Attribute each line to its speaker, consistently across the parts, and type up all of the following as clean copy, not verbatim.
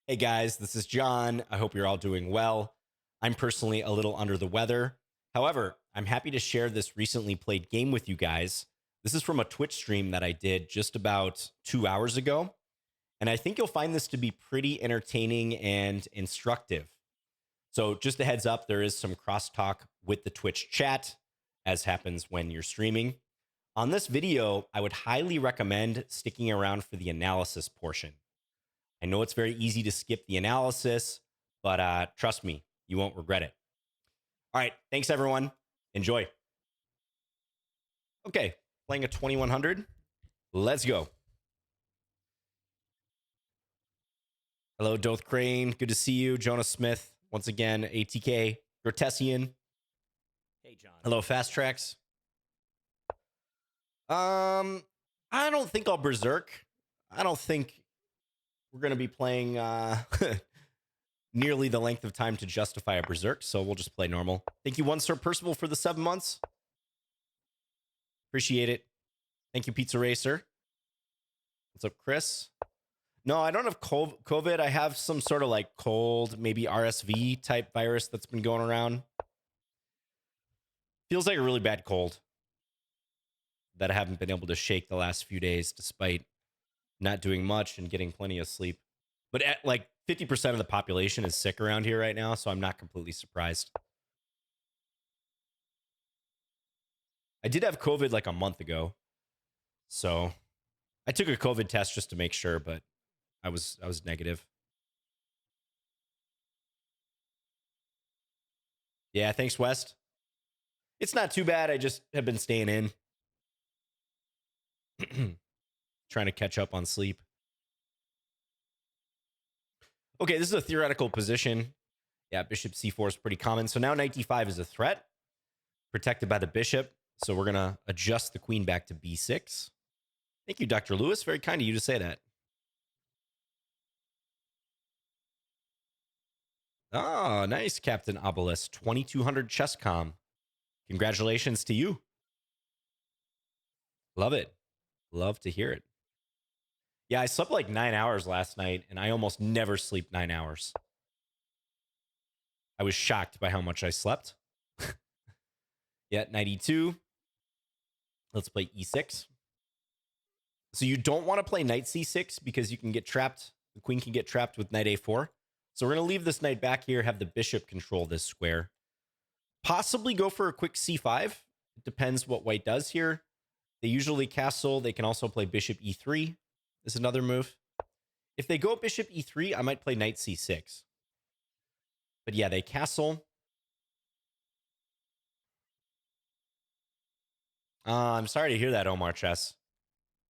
Speaker 1: Hey guys, this is John. I hope you're all doing well. I'm personally a little under the weather. However, I'm happy to share this recently played game with you guys. This is from a Twitch stream that I did just about 2 hours ago. And I think you'll find this to be pretty entertaining and instructive. So, just a heads up, there is some crosstalk with the Twitch chat, as happens when you're streaming. On this video, I would highly recommend sticking around for the analysis portion. I know it's very easy to skip the analysis, but trust me, you won't regret it. All right. Thanks, everyone. Enjoy. Okay. Playing a 2100. Let's go. Hello, Doth Crane. Good to see you. Jonas Smith. Once again, ATK. Grotesian.
Speaker 2: Hey, John.
Speaker 1: Hello, Fast Tracks. I don't think I'll berserk. I don't think we're going to be playing nearly the length of time to justify a berserk, so we'll just play normal. Thank you, One Star Percival, for the 7 months. Appreciate it. Thank you, Pizza Racer. What's up, Chris? No, I don't have COVID. I have some sort of like cold, maybe RSV type virus that's been going around. Feels like a really bad cold that I haven't been able to shake the last few days, despite not doing much and getting plenty of sleep. But like 50% of the population is sick around here right now, so I'm not completely surprised. I did have COVID like a month ago, so I took a COVID test just to make sure, but I was negative. Yeah, thanks, West. It's not too bad. I just have been staying in, trying to catch up on sleep. Okay, this is a theoretical position. Yeah, bishop c4 is pretty common. So now knight d5 is a threat, protected by the bishop. So we're going to adjust the queen back to b6. Thank you, Dr. Lewis. Very kind of you to say that. Oh, nice, Captain Obelisk. 2200 chess com. Congratulations to you. Love it. Love to hear it. Yeah, I slept like 9 hours last night, and I almost never sleep 9 hours. I was shocked by how much I slept. Yeah, 92. Let's play e6. So you don't want to play knight c6 because you can get trapped. The queen can get trapped with knight a4. So we're going to leave this knight back here, have the bishop control this square. Possibly go for a quick c5. It depends what white does here. They usually castle. They can also play bishop e3. This is another move. If they go bishop e3, I might play knight c6. But yeah, they castle. I'm sorry to hear that, Omar Chess.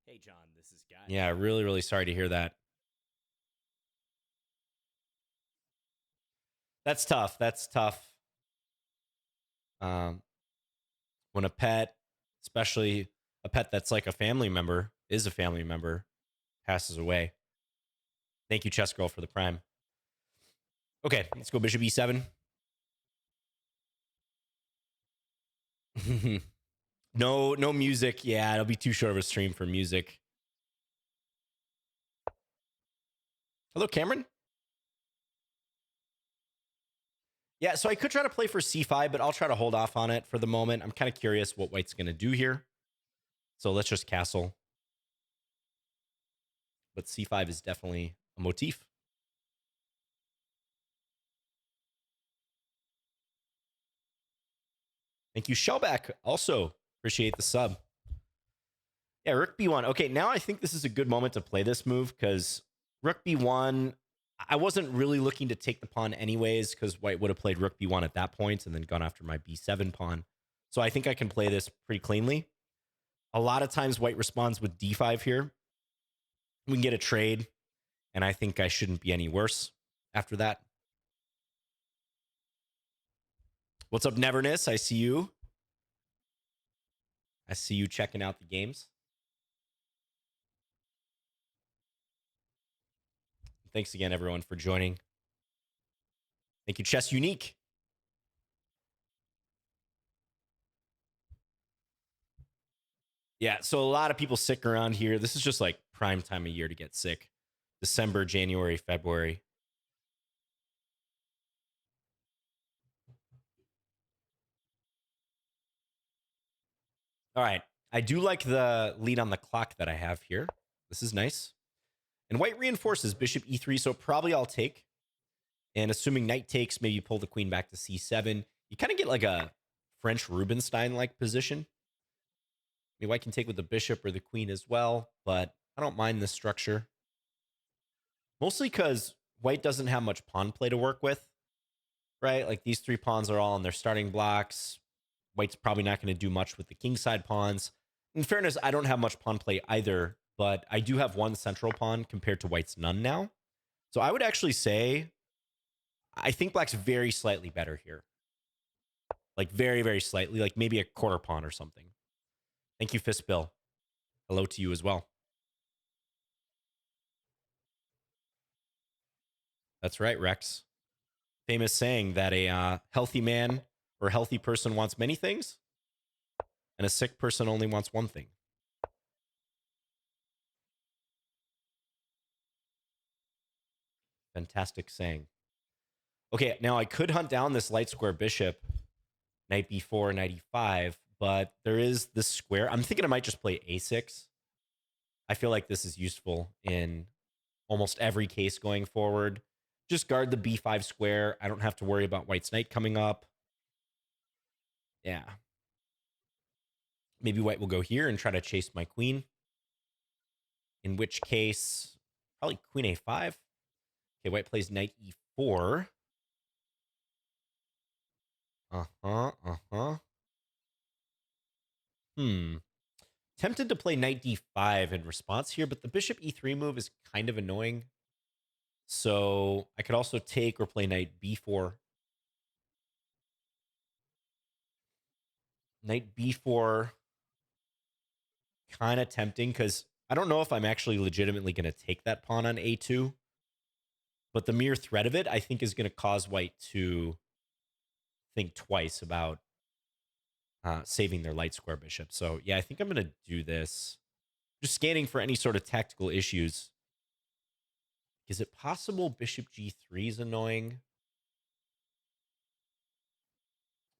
Speaker 2: Hey, John, this is Guy.
Speaker 1: Yeah, really, really sorry to hear that. That's tough. That's tough. When a pet, especially a pet that's like a family member, is a family member, passes away. Thank you, Chess Girl, for the prime. Okay, let's go bishop e7. No music. Yeah, it'll be too short of a stream for music. Hello, Cameron. Yeah, so I could try to play for c5, but I'll try to hold off on it for the moment. I'm kind of curious what white's going to do here. So let's just castle. But c5 is definitely a motif. Thank you, Shellback. Also, appreciate the sub. Yeah, rook b1. Okay, now I think this is a good moment to play this move because rook b1, I wasn't really looking to take the pawn anyways because white would have played rook b1 at that point and then gone after my b7 pawn. So I think I can play this pretty cleanly. A lot of times white responds with d5 here. We can get a trade, and I think I shouldn't be any worse after that. What's up, Neverness? I see you. I see you checking out the games. Thanks again, everyone, for joining. Thank you, Chess Unique. Yeah, so a lot of people sick around here. This is just like prime time of year to get sick. December, January, February. All right. I do like the lead on the clock that I have here. This is nice. And white reinforces bishop e3, so probably I'll take. And assuming knight takes, maybe pull the queen back to c7. You kind of get like a French Rubinstein-like position. Maybe white can take with the bishop or the queen as well, but I don't mind this structure. Mostly because white doesn't have much pawn play to work with, right? Like these three pawns are all on their starting blocks. White's probably not going to do much with the kingside pawns. In fairness, I don't have much pawn play either, but I do have one central pawn compared to white's none now. So I would actually say I think black's very slightly better here. Like very, very slightly, like maybe a quarter pawn or something. Thank you, Fist Bill. Hello to you as well. That's right, Rex. Famous saying that a healthy man or healthy person wants many things, and a sick person only wants one thing. Fantastic saying. Okay, now I could hunt down this light square bishop, knight b4, knight e5, but there is this square. I'm thinking I might just play a6. I feel like this is useful in almost every case going forward. Just guard the b5 square. I don't have to worry about white's knight coming up. Yeah. Maybe white will go here and try to chase my queen. In which case, probably queen a5. Okay, white plays knight e4. Uh-huh. Hmm. Tempted to play knight d5 in response here, but the bishop e3 move is kind of annoying. So I could also take or play knight b4. Knight b4, kind of tempting because I don't know if I'm actually legitimately going to take that pawn on a2. But the mere threat of it, I think, is going to cause white to think twice about saving their light square bishop. So yeah, I think I'm going to do this. Just scanning for any sort of tactical issues. Is it possible bishop g3 is annoying?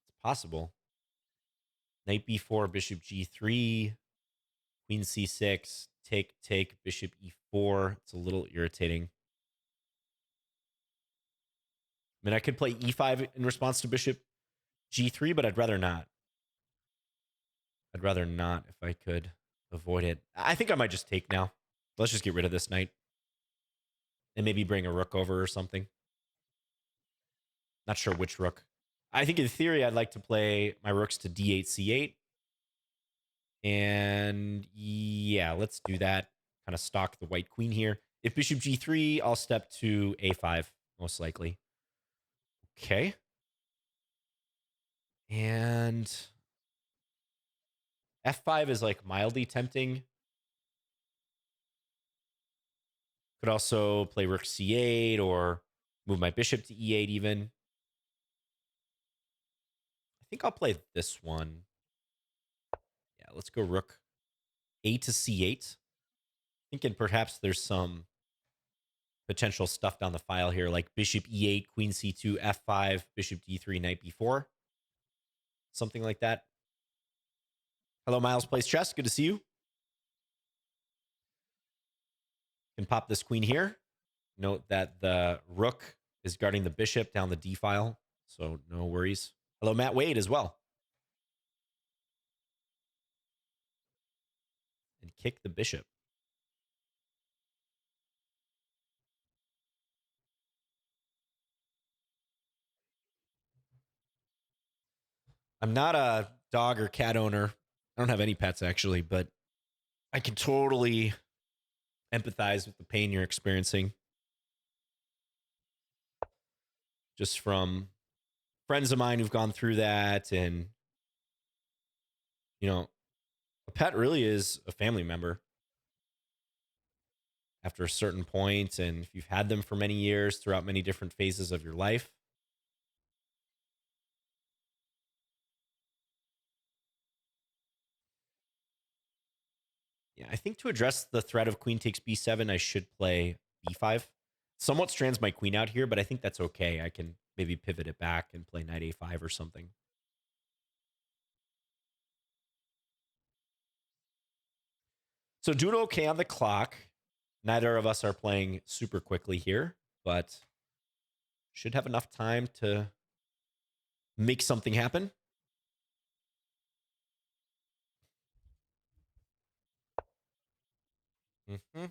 Speaker 1: It's possible. Knight b4, bishop g3, queen c6, take, bishop e4. It's a little irritating. I mean, I could play e5 in response to bishop g3, but I'd rather not. I'd rather not if I could avoid it. I think I might just take now. Let's just get rid of this knight. And maybe bring a rook over or something. Not sure which rook. I think in theory, I'd like to play my rooks to d8, c8. And yeah, let's do that. Kind of stalk the white queen here. If bishop g3, I'll step to a5, most likely. Okay. And f5 is like mildly tempting. Could also play rook c8 or move my bishop to e8 even. I think I'll play this one. Yeah, let's go rook a to c8. Thinking perhaps there's some potential stuff down the file here, like bishop e8, queen c2, f5, bishop d3, knight b4. Something like that. Hello, Miles Plays Chess. Good to see you. Can pop this queen here. Note that the rook is guarding the bishop down the d file, so no worries. Hello, Matt Wade as well. And kick the bishop. I'm not a dog or cat owner. I don't have any pets actually, but I can totally empathize with the pain you're experiencing. Just from friends of mine who've gone through that. And, you know, a pet really is a family member after a certain point. And if you've had them for many years throughout many different phases of your life, yeah, I think to address the threat of queen takes b7, I should play b5. Somewhat strands my queen out here, but I think that's okay. I can maybe pivot it back and play knight a5 or something. So doing okay on the clock. Neither of us are playing super quickly here, but should have enough time to make something happen. Mm-hmm.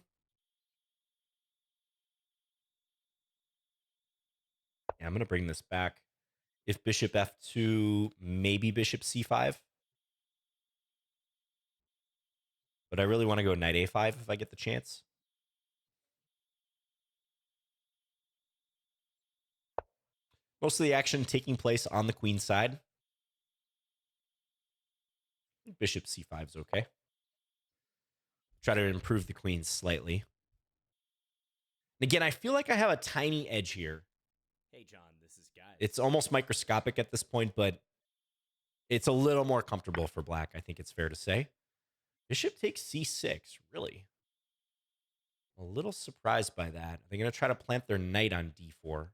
Speaker 1: Yeah, I'm going to bring this back. If bishop f2, maybe bishop c5. But I really want to go knight a5 if I get the chance. Most of the action taking place on the queen side. Bishop c5 is okay. Try to improve the queen slightly. And again, I feel like I have a tiny edge here.
Speaker 2: Hey, John, this is Guy.
Speaker 1: It's almost microscopic at this point, but it's a little more comfortable for black, I think it's fair to say. Bishop takes c6, really. A little surprised by that. Are they going to try to plant their knight on d4? Are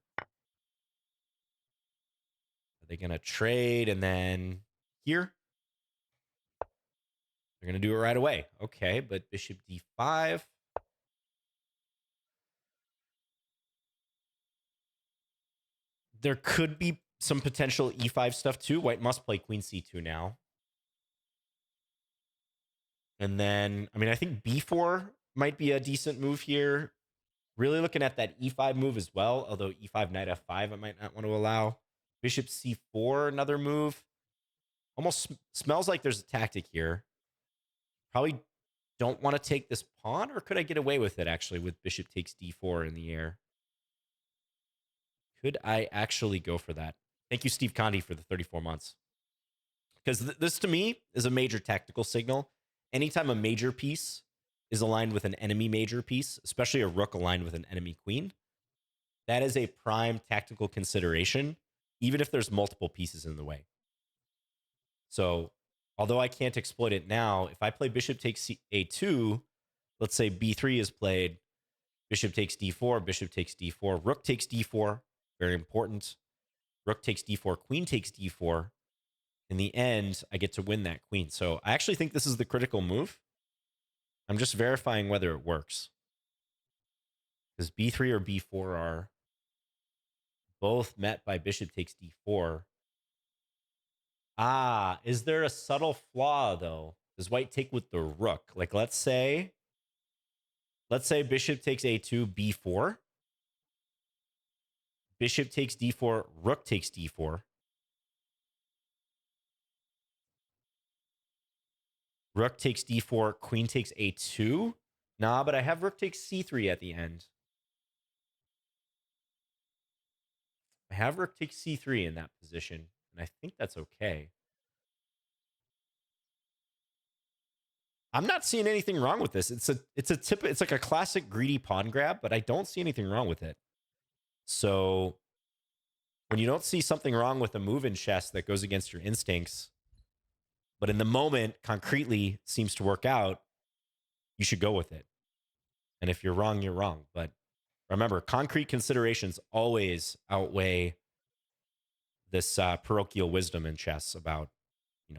Speaker 1: they going to trade and then here? They're going to do it right away. Okay, but bishop d5. There could be some potential e5 stuff too. White must play queen c2 now. And then, I mean, I think b4 might be a decent move here. Really looking at that e5 move as well, although e5, knight f5, I might not want to allow. Bishop c4, another move. Almost smells like there's a tactic here. Probably don't want to take this pawn, or could I get away with it, actually, with bishop takes d4 in the air? Could I actually go for that? Thank you, Steve Condi, for the 34 months. Because this, to me, is a major tactical signal. Anytime a major piece is aligned with an enemy major piece, especially a rook aligned with an enemy queen, that is a prime tactical consideration, even if there's multiple pieces in the way. So, although I can't exploit it now, if I play bishop takes a2, let's say b3 is played, bishop takes d4, bishop takes d4, rook takes d4, very important. Rook takes d4, queen takes d4. In the end, I get to win that queen. So I actually think this is the critical move. I'm just verifying whether it works. Because b3 or b4 are both met by bishop takes d4. Ah, is there a subtle flaw, though? Does white take with the rook? Like, let's say bishop takes a2, b4. Bishop takes d4, rook takes d4. Rook takes d4, queen takes a2. Nah, but I have rook takes c3 at the end. I have rook takes c3 in that position, and I think that's okay. I'm not seeing anything wrong with this. It's like a classic greedy pawn grab, but I don't see anything wrong with it. So when you don't see something wrong with a move in chess that goes against your instincts, but in the moment concretely seems to work out, you should go with it. And if you're wrong, you're wrong. But remember, concrete considerations always outweigh this parochial wisdom in chess about,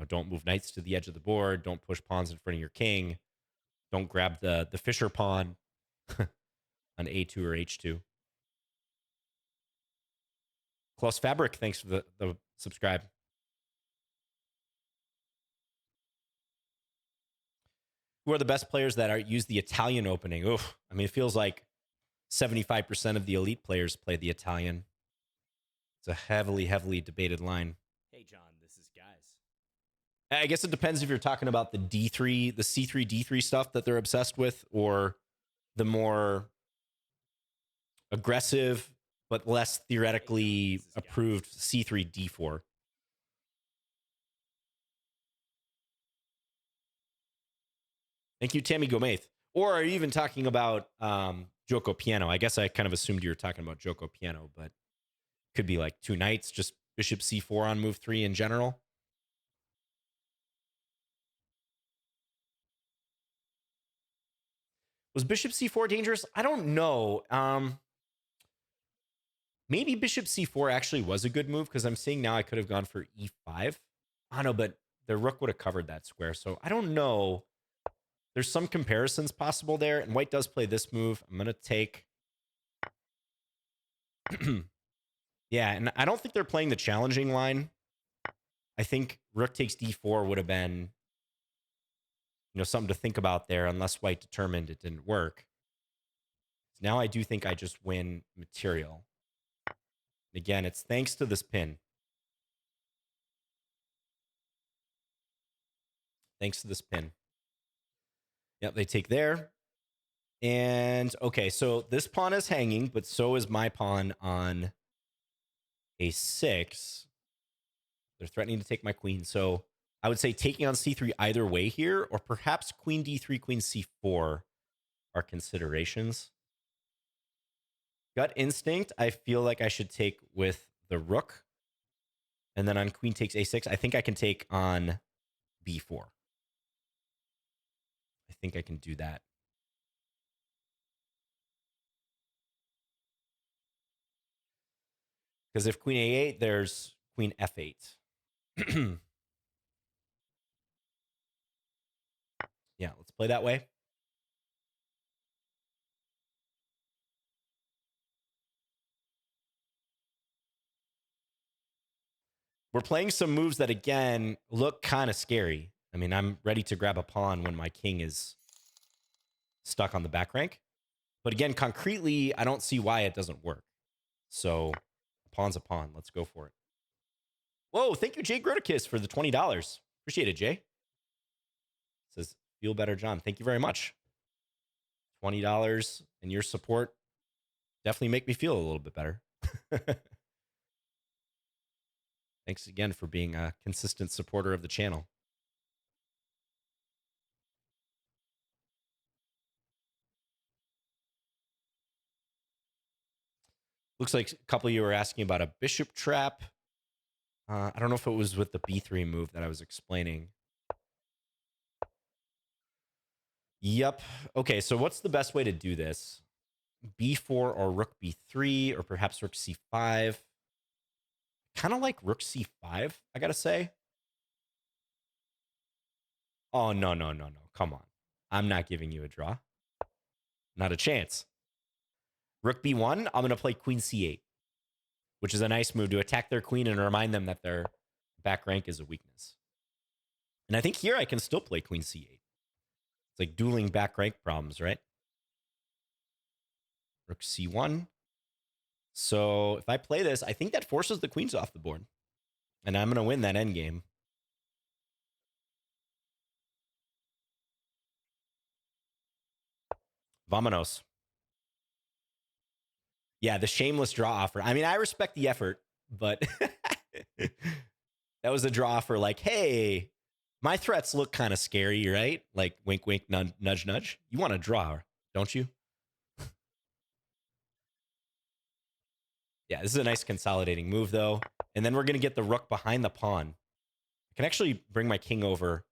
Speaker 1: don't move knights to the edge of the board, don't push pawns in front of your king, don't grab the Fisher pawn on a2 or h2. Klaus Fabric, thanks for the subscribe. Who are the best players that use the Italian opening? Oof. I mean, it feels like 75% of the elite players play the Italian. It's a heavily, heavily debated line.
Speaker 2: Hey, John, this is Guys.
Speaker 1: I guess it depends if you're talking about the D3, the C3, D3 stuff that they're obsessed with, or the more aggressive but less theoretically approved C3, D4. Thank you, Tammy Gomez. Or are you even talking about Joko Piano? I guess I kind of assumed you were talking about Joko Piano, but could be like two knights, just bishop c4 on move 3 in general. Was bishop c4 dangerous? I don't know. Maybe bishop c4 actually was a good move, because I'm seeing now I could have gone for e5. I don't know, but the rook would have covered that square. So I don't know there's some comparisons possible there, and white does play this move. I'm going to take... Yeah, and I don't think they're playing the challenging line. I think rook takes d4 would have been, something to think about there, unless white determined it didn't work. Now I do think I just win material. Again, it's thanks to this pin. Thanks to this pin. Yep, they take there. And okay, so this pawn is hanging, but so is my pawn on a6. They're threatening to take my queen. So I would say taking on c3 either way here, or perhaps queen d3, queen c4 are considerations. Gut instinct, I feel like I should take with the rook. And then on queen takes a6, I think I can take on b4. I think I can do that. Because if queen a8, there's queen f8. Yeah, let's play that way. We're playing some moves that, again, look kind of scary. I mean, I'm ready to grab a pawn when my king is stuck on the back rank. But again, concretely, I don't see why it doesn't work. So a pawn's a pawn. Let's go for it. Whoa, thank you, Jay Groticus, for the $20. Appreciate it, Jay. Says, feel better, John. Thank you very much. $20 and your support definitely make me feel a little bit better. Thanks again for being a consistent supporter of the channel. Looks like a couple of you were asking about a bishop trap. I don't know if it was with the b3 move that I was explaining. Yep. Okay, so what's the best way to do this? b4 or rook b3, or perhaps rook c5. Kind of like rook c5, I gotta say. Oh, no. Come on. I'm not giving you a draw. Not a chance. Rook b1, I'm going to play queen c8, which is a nice move to attack their queen and remind them that their back rank is a weakness. And I think here I can still play queen c8. It's like dueling back rank problems, right? Rook c1. So if I play this, I think that forces the queens off the board. And I'm going to win that endgame. Vamonos. Yeah, the shameless draw offer. I mean, I respect the effort, but that was a draw offer like, hey, my threats look kind of scary, right? Like wink, wink, nudge, nudge. You want to draw, don't you? Yeah, this is a nice consolidating move, though. And then we're going to get the rook behind the pawn. I can actually bring my king over.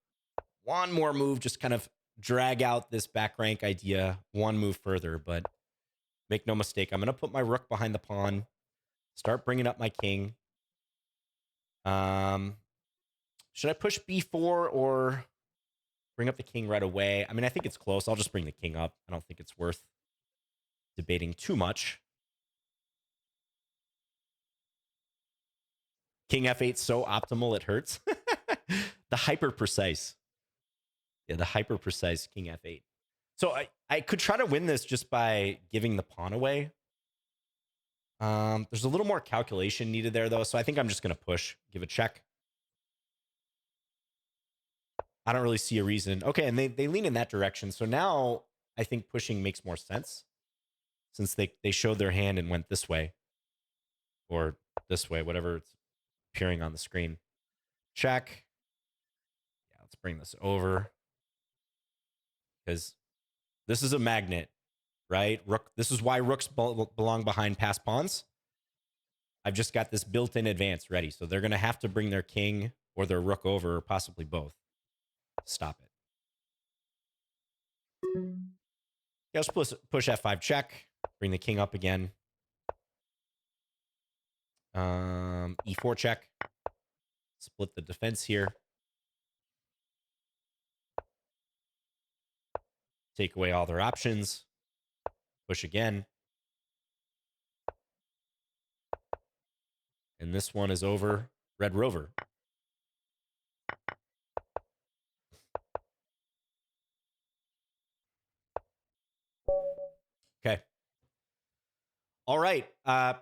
Speaker 1: One more move, just kind of drag out this back rank idea one move further. But make no mistake, I'm going to put my rook behind the pawn, start bringing up my king. Should I push b4 or bring up the king right away? I mean, I think it's close. I'll just bring the king up. I don't think it's worth debating too much. King f8 so optimal it hurts. The hyper precise. Yeah, the hyper precise king f8. So I could try to win this just by giving the pawn away. There's a little more calculation needed there, though. So I think I'm just going to push, give a check. I don't really see a reason. Okay, and they lean in that direction. So now I think pushing makes more sense since they showed their hand and went this way or this way, whatever it's appearing on the screen. Check. Yeah, let's bring this over because this is a magnet, right? Rook. This is why rooks belong behind passed pawns. I've just got this built-in advance ready. So they're going to have to bring their king or their rook over, or possibly both. Stop it. Yeah, let's push f5 check. Bring the king up again. E4 check. Split the defense here. take away all their options. Push again. And this one is over. Red Rover. Okay. All right.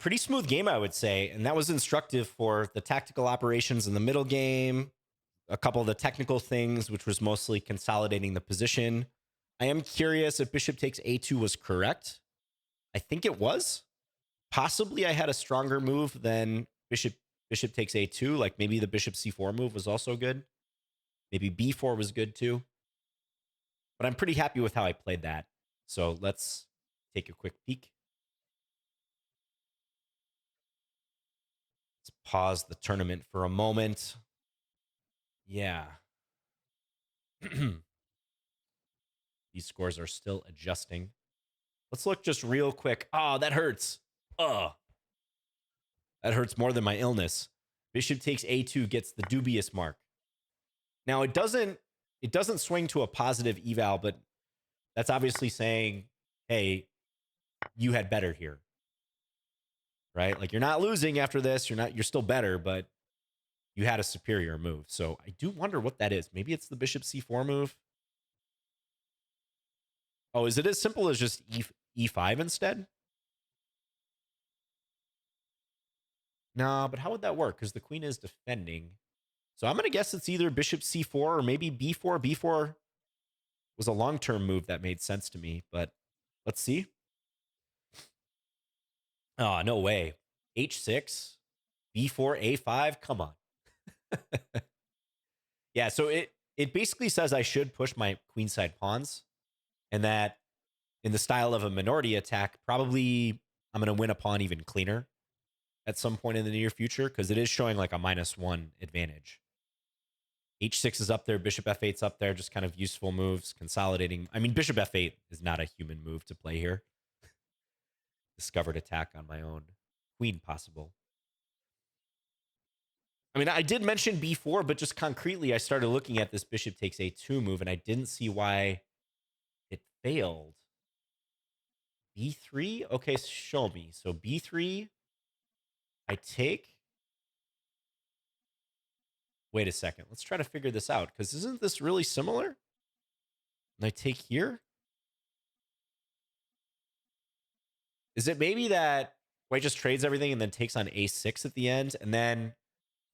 Speaker 1: Pretty smooth game, I would say. And that was instructive for the tactical operations in the middle game, a couple of the technical things, which was mostly consolidating the position. I am curious if bishop takes a2 was correct. I think it was. Possibly I had a stronger move than bishop takes a2. Like maybe the bishop c4 move was also good. Maybe b4 was good too. But I'm pretty happy with how I played that. So let's take a quick peek. Let's pause the tournament for a moment. Yeah. These scores are still adjusting. Let's look just real quick. Oh, that hurts. Oh, that hurts more than my illness. Bishop takes a2 gets the dubious mark. Now it doesn't swing to a positive eval, but that's obviously saying, hey, you had better here. Right? Like you're not losing after this. You're still better, but you had a superior move. So I do wonder what that is. Maybe it's the bishop c4 move. Oh, is it as simple as just e5 instead? No, but how would that work? Because the queen is defending. So I'm going to guess it's either bishop c4 or maybe b4. b4 was a long-term move that made sense to me, but let's see. Oh, no way. h6, b4, a5. Come on. Yeah, so it basically says I should push my queenside pawns, and that in the style of a minority attack, probably I'm going to win a pawn even cleaner at some point in the near future because it is showing like a -1 advantage. h6 is up there, bishop f8's up there, just kind of useful moves, consolidating. I mean, bishop f8 is not a human move to play here. Discovered attack on my own. Queen possible. I mean, I did mention b4, but just concretely, I started looking at this bishop takes a2 move, and I didn't see why it failed. b3? Okay, show me. So b3, I take. Wait a second. Let's try to figure this out, because isn't this really similar? And I take here? Is it maybe that white just trades everything and then takes on a6 at the end, and then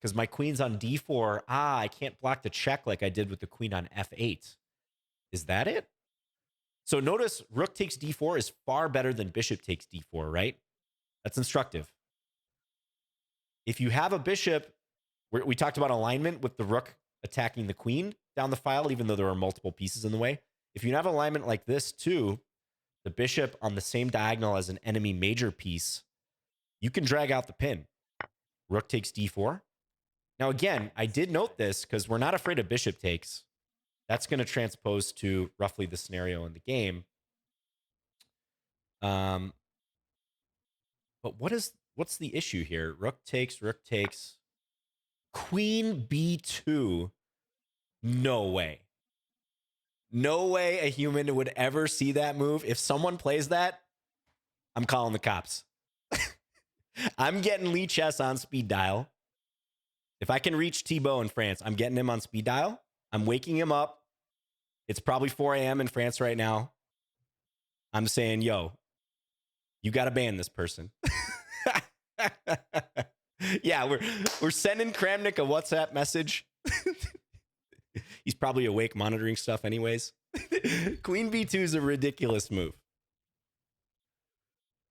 Speaker 1: because my queen's on d4, I can't block the check like I did with the queen on f8. Is that it? So notice rook takes d4 is far better than bishop takes d4, right? That's instructive. If you have a bishop, we talked about alignment with the rook attacking the queen down the file, even though there are multiple pieces in the way. If you have alignment like this too, the bishop on the same diagonal as an enemy major piece, you can drag out the pin. Rook takes d4. Now, again, I did note this because we're not afraid of bishop takes. That's going to transpose to roughly the scenario in the game. But what's the issue here? Rook takes, queen b2. No way. No way a human would ever see that move. If someone plays that, I'm calling the cops. I'm getting Lee Chess on speed dial. If I can reach Thibaut in France, I'm getting him on speed dial. I'm waking him up. It's probably 4 a.m. in France right now. I'm saying, yo, you got to ban this person. Yeah, we're sending Kramnik a WhatsApp message. He's probably awake monitoring stuff anyways. Queen b2 is a ridiculous move.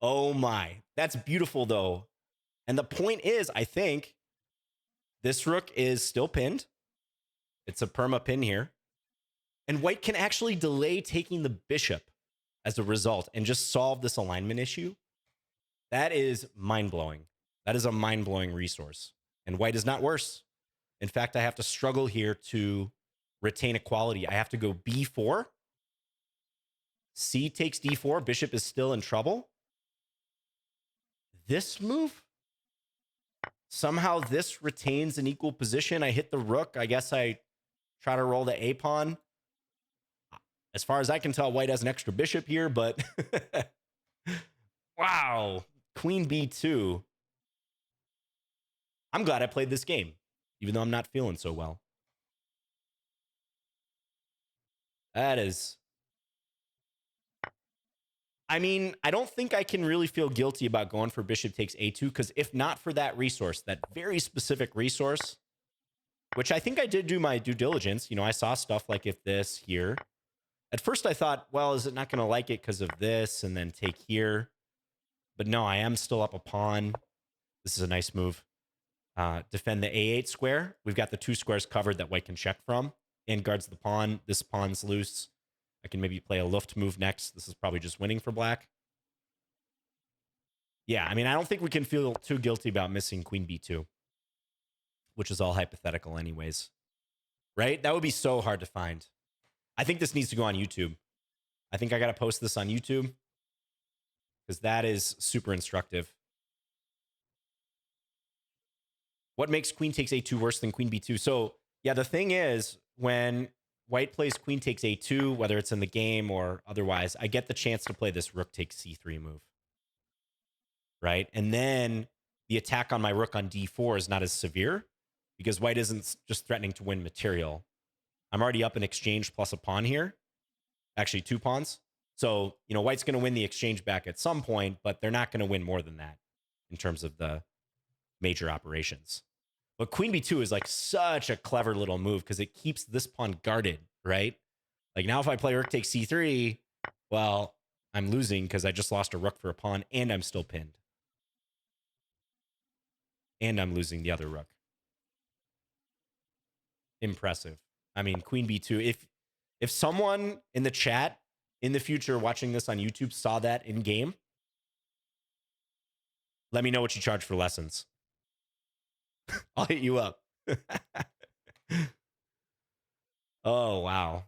Speaker 1: Oh my. That's beautiful though. And the point is, I think this rook is still pinned. It's a perma pin here. And white can actually delay taking the bishop as a result and just solve this alignment issue. That is mind-blowing. That is a mind-blowing resource. And white is not worse. In fact, I have to struggle here to retain equality. I have to go b4. C takes d4. Bishop is still in trouble. This move, somehow this retains an equal position. I hit the rook. I guess I try to roll the a pawn. As far as I can tell, white has an extra bishop here, but wow. Queen b2. I'm glad I played this game, even though I'm not feeling so well. That is. I mean, I don't think I can really feel guilty about going for bishop takes a2, because if not for that resource, that very specific resource, which I think I did do my due diligence. You know, I saw stuff like if this here. At first I thought, well, is it not going to like it because of this and then take here? But no, I am still up a pawn. This is a nice move. Defend the a8 square. We've got the 2 squares covered that white can check from. And guards the pawn. This pawn's loose. I can maybe play a Luft move next. This is probably just winning for black. Yeah, I mean, I don't think we can feel too guilty about missing queen b2, which is all hypothetical anyways. Right? That would be so hard to find. I think this needs to go on YouTube. I think I got to post this on YouTube because that is super instructive. What makes queen takes a2 worse than queen b2? So, yeah, the thing is, when white plays queen takes a2, whether it's in the game or otherwise, I get the chance to play this rook takes c3 move. Right? And then the attack on my rook on d4 is not as severe because white isn't just threatening to win material. I'm already up an exchange plus a pawn here. Actually, 2 pawns. So, you know, white's going to win the exchange back at some point, but they're not going to win more than that in terms of the major operations. But queen b2 is like such a clever little move because it keeps this pawn guarded, right? Like now if I play rook takes c3, well, I'm losing because I just lost a rook for a pawn and I'm still pinned. And I'm losing the other rook. Impressive. I mean, queen b2. If someone in the chat in the future watching this on YouTube saw that in game, let me know what you charge for lessons. I'll hit you up. Oh, wow.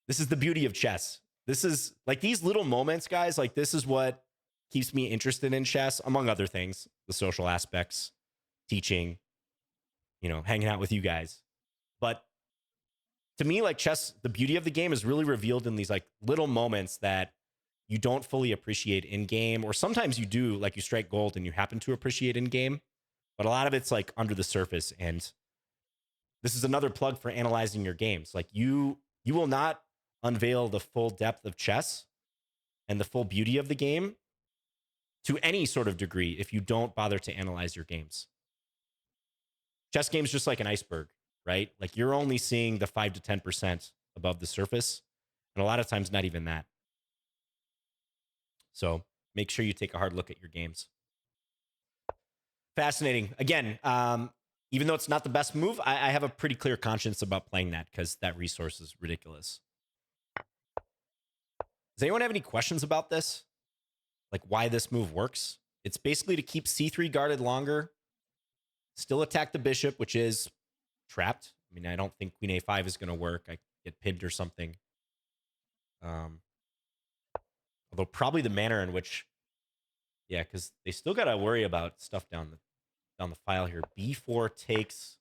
Speaker 1: This is the beauty of chess. This is like these little moments, guys. Like, this is what keeps me interested in chess, among other things, the social aspects, teaching, you know, hanging out with you guys. But to me, like chess, the beauty of the game is really revealed in these like little moments that you don't fully appreciate in game, or sometimes you do, like you strike gold and you happen to appreciate in game. But a lot of it's like under the surface. And this is another plug for analyzing your games. Like you will not unveil the full depth of chess and the full beauty of the game to any sort of degree if you don't bother to analyze your games. Chess games just like an iceberg, right? Like you're only seeing the 5 to 10% above the surface, and a lot of times not even that. So make sure you take a hard look at your games. Fascinating. Again, even though it's not the best move, I have a pretty clear conscience about playing that because that resource is ridiculous. Does anyone have any questions about this? Like why this move works? It's basically to keep c3 guarded longer, still attack the bishop, which is trapped. I mean, I don't think queen a5 is going to work. I get pinned or something. Although probably the manner in which, yeah, because they still got to worry about stuff down the file here. b4 takes,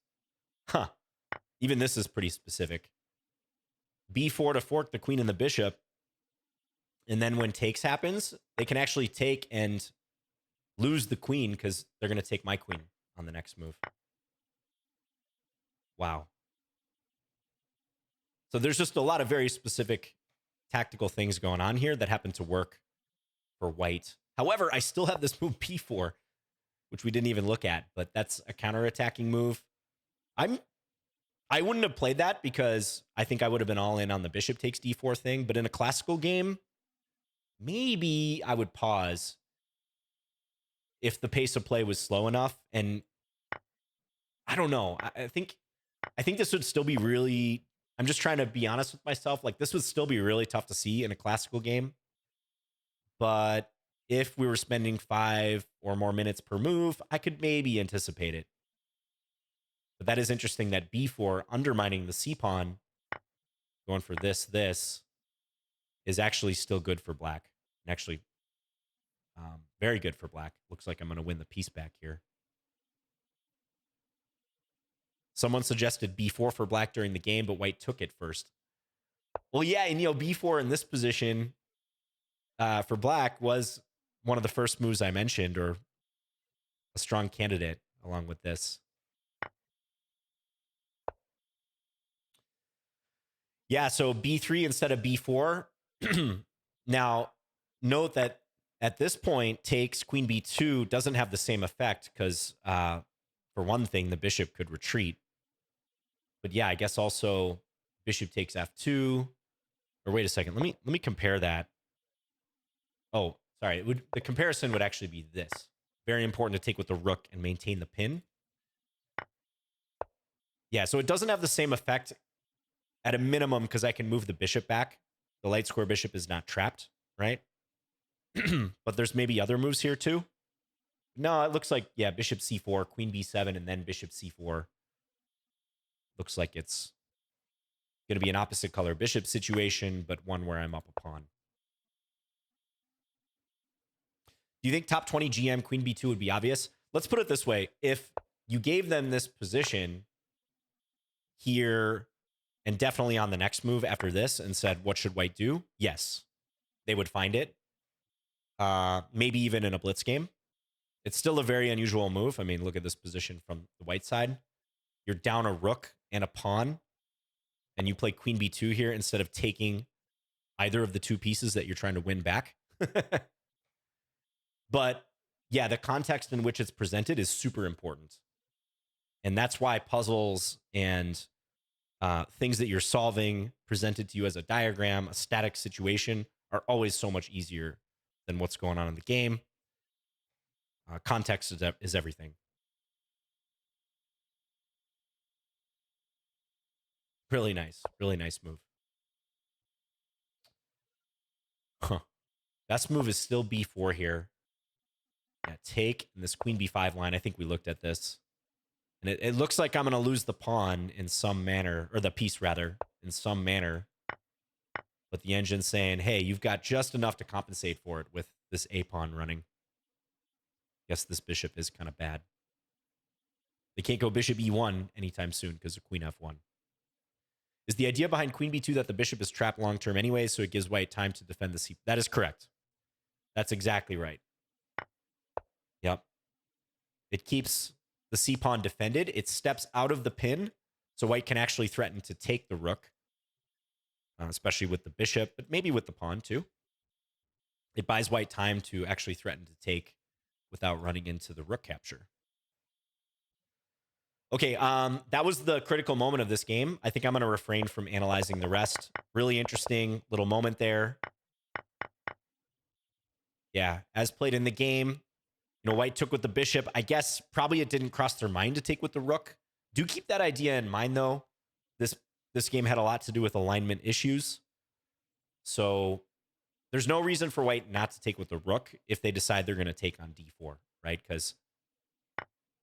Speaker 1: even this is pretty specific. b4 to fork the queen and the bishop. And then when takes happens, they can actually take and lose the queen because they're going to take my queen on the next move. Wow. So there's just a lot of very specific tactical things going on here that happen to work for white. However, I still have this move b4, which we didn't even look at, but that's a counterattacking move. I wouldn't have played that because I think I would have been all in on the bishop takes d4 thing. But in a classical game, maybe I would pause if the pace of play was slow enough. And I don't know. I think this would still be really, I'm just trying to be honest with myself. Like this would still be really tough to see in a classical game. But if we were spending 5 or more minutes per move, I could maybe anticipate it. But that is interesting that b4 undermining the c pawn, going for this, is actually still good for black. And actually very good for black. Looks like I'm going to win the piece back here. Someone suggested b4 for black during the game, but white took it first. Well, yeah, and b4 in this position for black was one of the first moves I mentioned, or a strong candidate along with this. Yeah, so b3 instead of b4. Now, note that at this point, takes queen b2 doesn't have the same effect because, for one thing, the bishop could retreat. But yeah, I guess also bishop takes f2. Or wait a second, let me compare that. Oh, sorry, the comparison would actually be this. Very important to take with the rook and maintain the pin. Yeah, so it doesn't have the same effect at a minimum because I can move the bishop back. The light square bishop is not trapped, right? But there's maybe other moves here too. No, it looks like, yeah, bishop c4, queen b7, and then bishop c4. Looks like it's going to be an opposite color bishop situation, but one where I'm up a pawn. Do you think top 20 GM queen b2 would be obvious? Let's put it this way. If you gave them this position here and definitely on the next move after this and said, what should white do? Yes, they would find it. Maybe even in a blitz game. It's still a very unusual move. I mean, look at this position from the white side. You're down a rook and a pawn, and you play queen b2 here instead of taking either of the two pieces that you're trying to win back. But yeah, the context in which it's presented is super important. And that's why puzzles and things that you're solving presented to you as a diagram, a static situation, are always so much easier than what's going on in the game. Context is everything. Really nice move. Huh. Best move is still b4 here. Yeah, take in this queen b5 line. I think we looked at this. And it looks like I'm going to lose the pawn in some manner, or the piece rather, in some manner. But the engine's saying, hey, you've got just enough to compensate for it with this a pawn running. Guess this bishop is kind of bad. They can't go bishop e1 anytime soon because of queen f1. Is the idea behind queen b2 that the bishop is trapped long term anyway, so it gives white time to defend the c? That is correct. That's exactly right. Yep. It keeps the c pawn defended. It steps out of the pin, so white can actually threaten to take the rook, especially with the bishop, but maybe with the pawn too. It buys white time to actually threaten to take without running into the rook capture. Okay, that was the critical moment of this game. I think I'm going to refrain from analyzing the rest. Really interesting little moment there. Yeah, as played in the game, white took with the bishop. I guess probably it didn't cross their mind to take with the rook. Do keep that idea in mind, though. This game had a lot to do with alignment issues. So there's no reason for white not to take with the rook if they decide they're going to take on d4, right? Because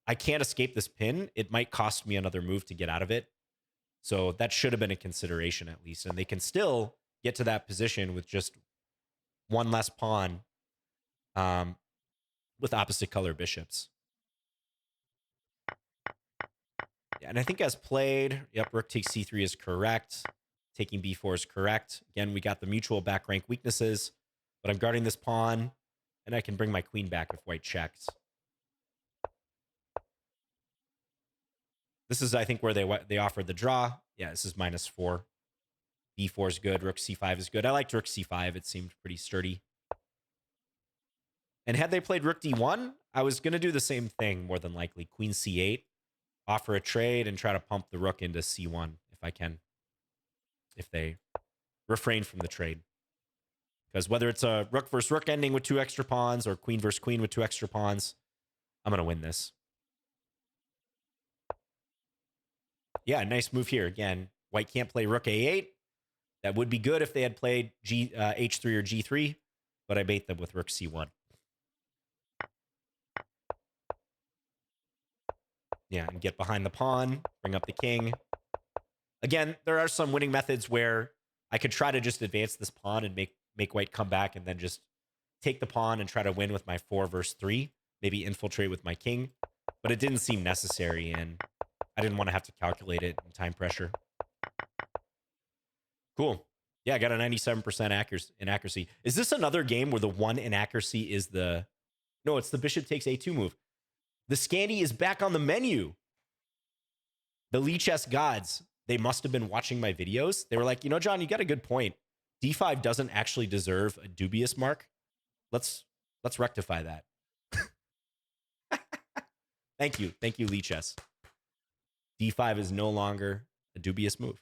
Speaker 1: I can't escape this pin. It might cost me another move to get out of it. So that should have been a consideration at least. And they can still get to that position with just one less pawn with opposite color bishops. Yeah, and I think as played, yep, rook takes c3 is correct. Taking b4 is correct. Again, we got the mutual back rank weaknesses, but I'm guarding this pawn, and I can bring my queen back if white checks. This is, I think, where they offered the draw. Yeah, this is -4. b4 is good. Rook c5 is good. I liked rook c5. It seemed pretty sturdy. And had they played rook d1, I was going to do the same thing, more than likely. Queen c8, offer a trade, and try to pump the rook into c1 if I can. If they refrain from the trade. Because whether it's a rook versus rook ending with 2 extra pawns or queen versus queen with 2 extra pawns, I'm going to win this. Yeah, nice move here. Again, white can't play rook a8. That would be good if they had played h3 or g3, but I bait them with rook c1. Yeah, and get behind the pawn, bring up the king. Again, there are some winning methods where I could try to just advance this pawn and make white come back and then just take the pawn and try to win with my 4 versus 3, maybe infiltrate with my king. But it didn't seem necessary, and I didn't want to have to calculate it in time pressure. Cool. Yeah, I got a 97% inaccuracy. Is this another game where the one inaccuracy is the... No, it's the bishop takes a2 move. The Scandi is back on the menu. The Lichess gods, they must have been watching my videos. They were like, John, you got a good point. D5 doesn't actually deserve a dubious mark. Let's rectify that. Thank you, Lichess. D5 is no longer a dubious move.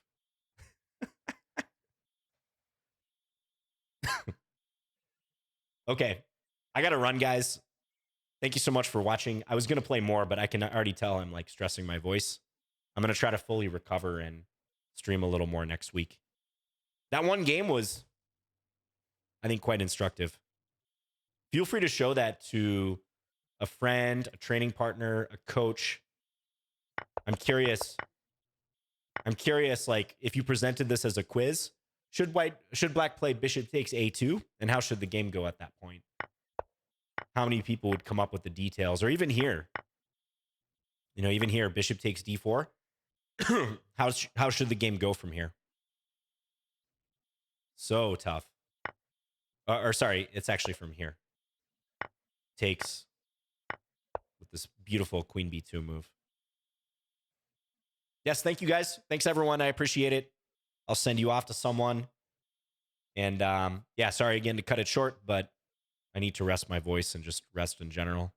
Speaker 1: Okay, I gotta run, guys. Thank you so much for watching. I was gonna play more, but I can already tell I'm like stressing my voice. I'm gonna try to fully recover and stream a little more next week. That one game was, I think, quite instructive. Feel free to show that to a friend, a training partner, a coach. I'm curious, like, if you presented this as a quiz, should black play bishop takes a2, and how should the game go at that point? How many people would come up with the details? Or even here, bishop takes d4. How should the game go from here? So tough. Or sorry, it's actually from here. Takes with this beautiful queen b2 move. Yes, thank you guys. Thanks everyone. I appreciate it. I'll send you off to someone. And yeah, sorry again to cut it short, but I need to rest my voice and just rest in general.